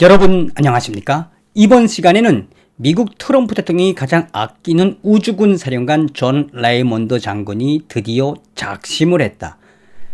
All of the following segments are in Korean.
여러분 안녕하십니까? 이번 시간에는 미국 트럼프 대통령이 가장 아끼는 우주군 사령관 존 레이먼드 장군이 드디어 작심을 했다.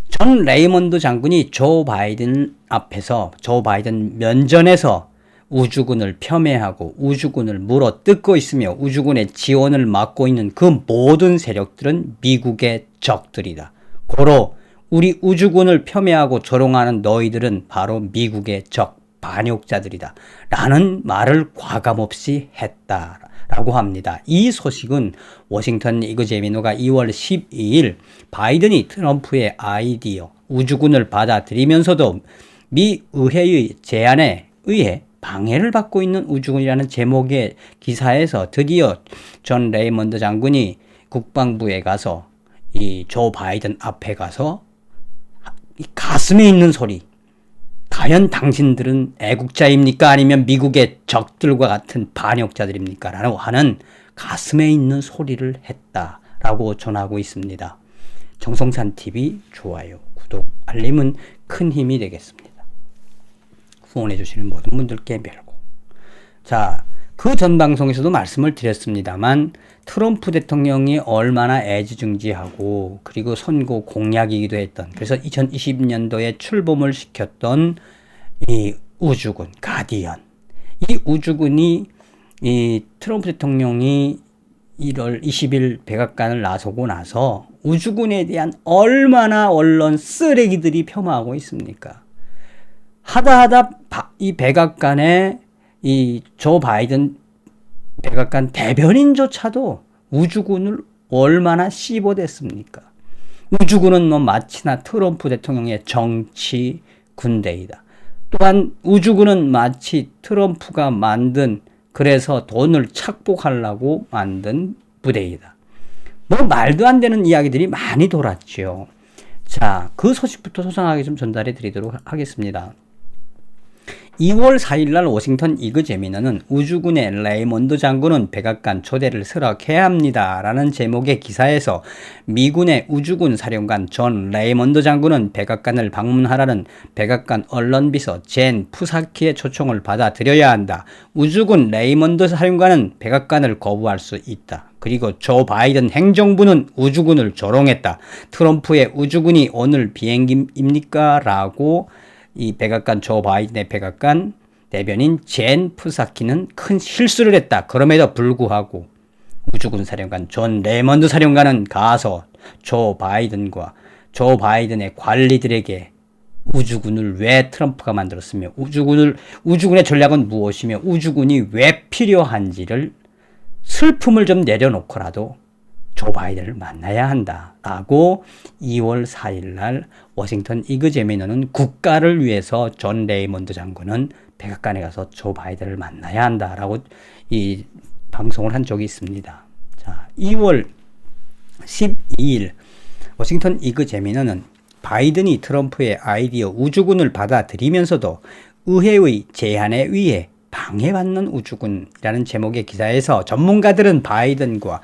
존 레이먼드 장군이 조 바이든 앞에서 조 바이든 면전에서 우주군을 폄훼하고 우주군을 물어뜯고 있으며 우주군의 지원을 막고 있는 그 모든 세력들은 미국의 적들이다. 고로 우리 우주군을 폄훼하고 조롱하는 너희들은 바로 미국의 적, 반역자들이다 라는 말을 과감없이 했다라고 합니다. 이 소식은 워싱턴 이그제미너가 2월 12일 바이든이 트럼프의 아이디어 우주군을 받아들이면서도 미 의회의 제안에 의해 방해를 받고 있는 우주군이라는 제목의 기사에서 드디어 존 레이먼드 장군이 국방부에 가서 이 조 바이든 앞에 가서 가슴에 있는 소리, 과연 당신들은 애국자입니까? 아니면 미국의 적들과 같은 반역자들입니까? 라고 하는 가슴에 있는 소리를 했다라고 전하고 있습니다. 정성산TV 좋아요, 구독, 알림은 큰 힘이 되겠습니다. 후원해 주시는 모든 분들께 멸고. 자, 그 전 방송에서도 말씀을 드렸습니다만 트럼프 대통령이 얼마나 애지중지하고 그리고 선거 공약이기도 했던, 그래서 2020년도에 출범을 시켰던 이 우주군 가디언, 이 우주군이 이 트럼프 대통령이 1월 20일 백악관을 나서고 나서 우주군에 대한 얼마나 언론 쓰레기들이 폄하하고 있습니까? 하다 이 백악관에 이 조 바이든 백악관 대변인조차도 우주군을 얼마나 씹어댔습니까? 우주군은 마치나 트럼프 대통령의 정치 군대이다. 또한 우주군은 마치 트럼프가 만든, 그래서 돈을 착복하려고 만든 부대이다. 뭐 말도 안 되는 이야기들이 많이 돌았죠. 자, 그 소식부터 소상하게 좀 전달해 드리도록 하겠습니다. 2월 4일날 워싱턴 이그제미너는 우주군의 레이먼드 장군은 백악관 초대를 수락해야 합니다 라는 제목의 기사에서 미군의 우주군 사령관 존 레이먼드 장군은 백악관을 방문하라는 백악관 언론비서 젠 푸사키의 초청을 받아들여야 한다. 우주군 레이먼드 사령관은 백악관을 거부할 수 있다. 그리고 조 바이든 행정부는 우주군을 조롱했다. 트럼프의 우주군이 오늘 비행기입니까? 라고 이 백악관 조 바이든의 백악관 대변인 젠 푸사키는 큰 실수를 했다. 그럼에도 불구하고 우주군 사령관 존 레이먼드 사령관은 가서 조 바이든과 조 바이든의 관리들에게 우주군을 왜 트럼프가 만들었으며 우주군의 전략은 무엇이며 우주군이 왜 필요한지를 슬픔을 좀 내려놓고라도 조 바이든을 만나야 한다라고 2월 4일 날 워싱턴 이그제미너는 국가를 위해서 존 레이먼드 장군은 백악관에 가서 조 바이든을 만나야 한다라고 이 방송을 한 적이 있습니다. 자, 2월 12일 워싱턴 이그제미너는 바이든이 트럼프의 아이디어 우주군을 받아들이면서도 의회의 제안에 의해 방해받는 우주군이라는 제목의 기사에서 전문가들은 바이든과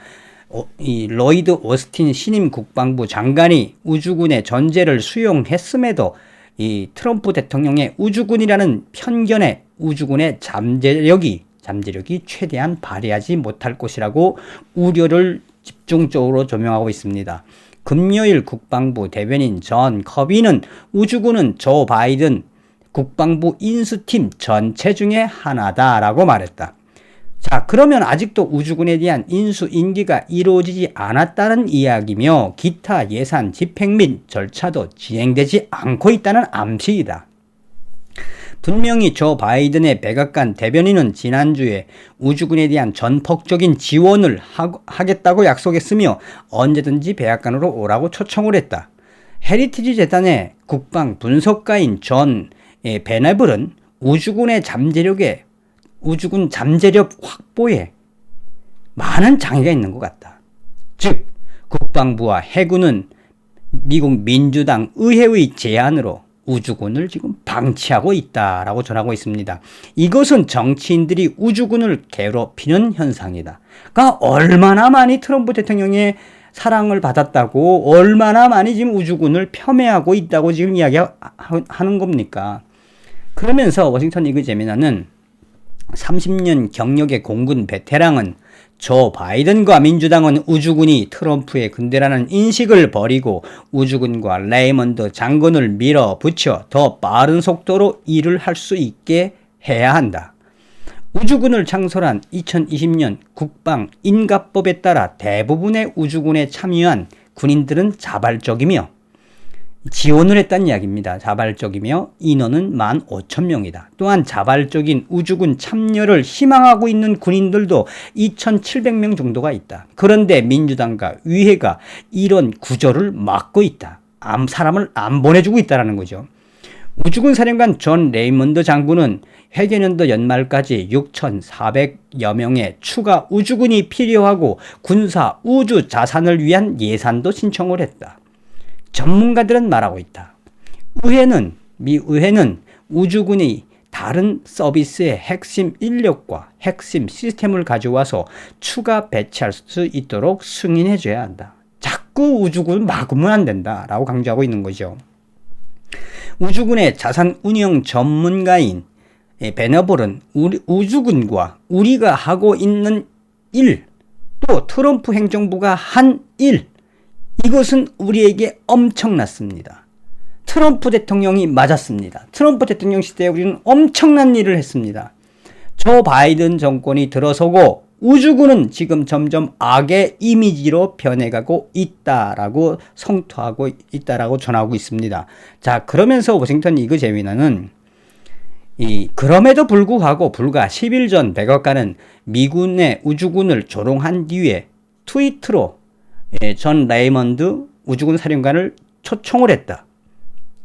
이 로이드 오스틴 신임 국방부 장관이 우주군의 존재를 수용했음에도 이 트럼프 대통령의 우주군이라는 편견에 우주군의 잠재력이 최대한 발휘하지 못할 것이라고 우려를 집중적으로 조명하고 있습니다. 금요일 국방부 대변인 존 커비는 우주군은 조 바이든 국방부 인수팀 전체 중에 하나다라고 말했다. 자, 그러면 아직도 우주군에 대한 인수인계가 이루어지지 않았다는 이야기며 기타 예산 집행 및 절차도 진행되지 않고 있다는 암시이다. 분명히 조 바이든의 백악관 대변인은 지난주에 우주군에 대한 전폭적인 지원을 하겠다고 약속했으며 언제든지 백악관으로 오라고 초청을 했다. 헤리티지 재단의 국방 분석가인 존 베네블은 우주군 잠재력 확보에 많은 장애가 있는 것 같다. 즉, 국방부와 해군은 미국 민주당 의회의 제안으로 우주군을 지금 방치하고 있다라고 전하고 있습니다. 이것은 정치인들이 우주군을 괴롭히는 현상이다. 그러니까 얼마나 많이 트럼프 대통령의 사랑을 받았다고, 얼마나 많이 지금 우주군을 폄훼하고 있다고 지금 이야기하는 겁니까? 그러면서 워싱턴 이그제미너는 30년 경력의 공군 베테랑은 조 바이든과 민주당은 우주군이 트럼프의 군대라는 인식을 버리고 우주군과 레이먼드 장군을 밀어붙여 더 빠른 속도로 일을 할 수 있게 해야 한다. 우주군을 창설한 2020년 국방 인가법에 따라 대부분의 우주군에 참여한 군인들은 자발적이며 지원을 했다는 이야기입니다. 자발적이며 인원은 15,000명이다. 또한 자발적인 우주군 참여를 희망하고 있는 군인들도 2,700명 정도가 있다. 그런데 민주당과 의회가 이런 구조를 막고 있다. 사람을 안 보내주고 있다는 거죠. 우주군 사령관 존 레이먼드 장군은 회계년도 연말까지 6,400여 명의 추가 우주군이 필요하고 군사 우주 자산을 위한 예산도 신청을 했다. 전문가들은 말하고 있다. 미 의회는 우주군이 다른 서비스의 핵심 인력과 핵심 시스템을 가져와서 추가 배치할 수 있도록 승인해 줘야 한다. 자꾸 우주군을 막으면 안 된다라고 강조하고 있는 거죠. 우주군의 자산 운영 전문가인 베너볼은 우주군과 우리가 하고 있는 일, 또 트럼프 행정부가 한 일, 이것은 우리에게 엄청났습니다. 트럼프 대통령이 맞았습니다. 트럼프 대통령 시대에 우리는 엄청난 일을 했습니다. 조 바이든 정권이 들어서고 우주군은 지금 점점 악의 이미지로 변해가고 있다라고 성토하고 있다라고 전하고 있습니다. 자, 그러면서 워싱턴 이그제미너는 그럼에도 불구하고 불과 10일 전 백악관은 미군의 우주군을 조롱한 뒤에 트위터로 존 레이먼드 우주군 사령관을 초청을 했다.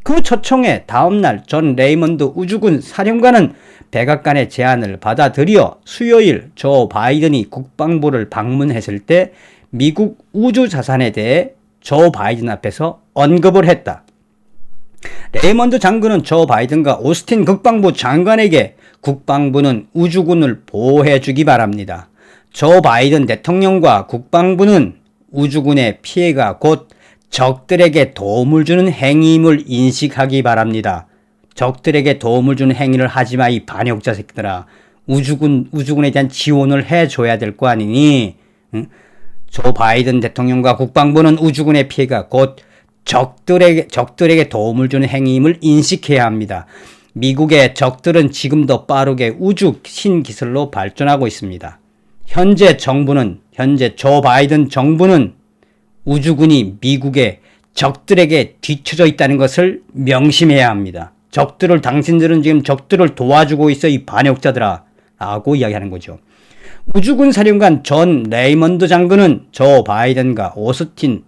그 초청에 다음날 존 레이먼드 우주군 사령관은 백악관의 제안을 받아들여 수요일 조 바이든이 국방부를 방문했을 때 미국 우주 자산에 대해 조 바이든 앞에서 언급을 했다. 레이먼드 장군은 조 바이든과 오스틴 국방부 장관에게 국방부는 우주군을 보호해 주기 바랍니다. 조 바이든 대통령과 국방부는 우주군의 피해가 곧 적들에게 도움을 주는 행위임을 인식하기 바랍니다. 적들에게 도움을 주는 행위를 하지 마, 이 반역자 새끼들아. 우주군에 대한 지원을 해줘야 될 거 아니니? 응? 조 바이든 대통령과 국방부는 우주군의 피해가 곧 적들에게 도움을 주는 행위임을 인식해야 합니다. 미국의 적들은 지금도 빠르게 우주 신기술로 발전하고 있습니다. 현재 조 바이든 정부는 우주군이 미국의 적들에게 뒤처져 있다는 것을 명심해야 합니다. 당신들은 지금 적들을 도와주고 있어, 이 반역자들아. 라고 이야기하는 거죠. 우주군 사령관 존 레이먼드 장군은 조 바이든과 오스틴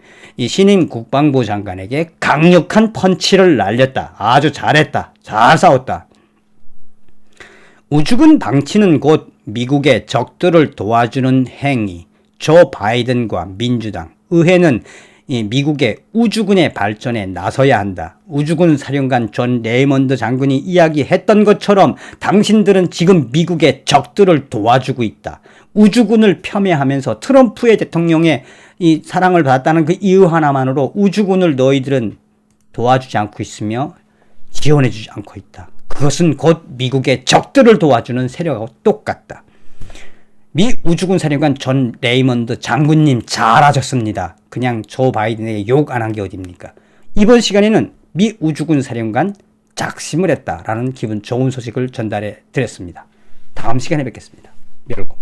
신임 국방부 장관에게 강력한 펀치를 날렸다. 아주 잘했다. 잘 싸웠다. 우주군 방치는 곧 미국의 적들을 도와주는 행위. 조 바이든과 민주당, 의회는 미국의 우주군의 발전에 나서야 한다. 우주군 사령관 존 레이먼드 장군이 이야기했던 것처럼 당신들은 지금 미국의 적들을 도와주고 있다. 우주군을 폄훼하면서 트럼프의 대통령의 이 사랑을 받았다는 그 이유 하나만으로 우주군을 너희들은 도와주지 않고 있으며 지원해주지 않고 있다. 그것은 곧 미국의 적들을 도와주는 세력하고 똑같다. 미 우주군 사령관 존 레이먼드 장군님 잘하셨습니다. 그냥 조 바이든에게 욕 안 한 게 어딥니까? 이번 시간에는 미 우주군 사령관 작심을 했다라는 기분 좋은 소식을 전달해 드렸습니다. 다음 시간에 뵙겠습니다. 멸고.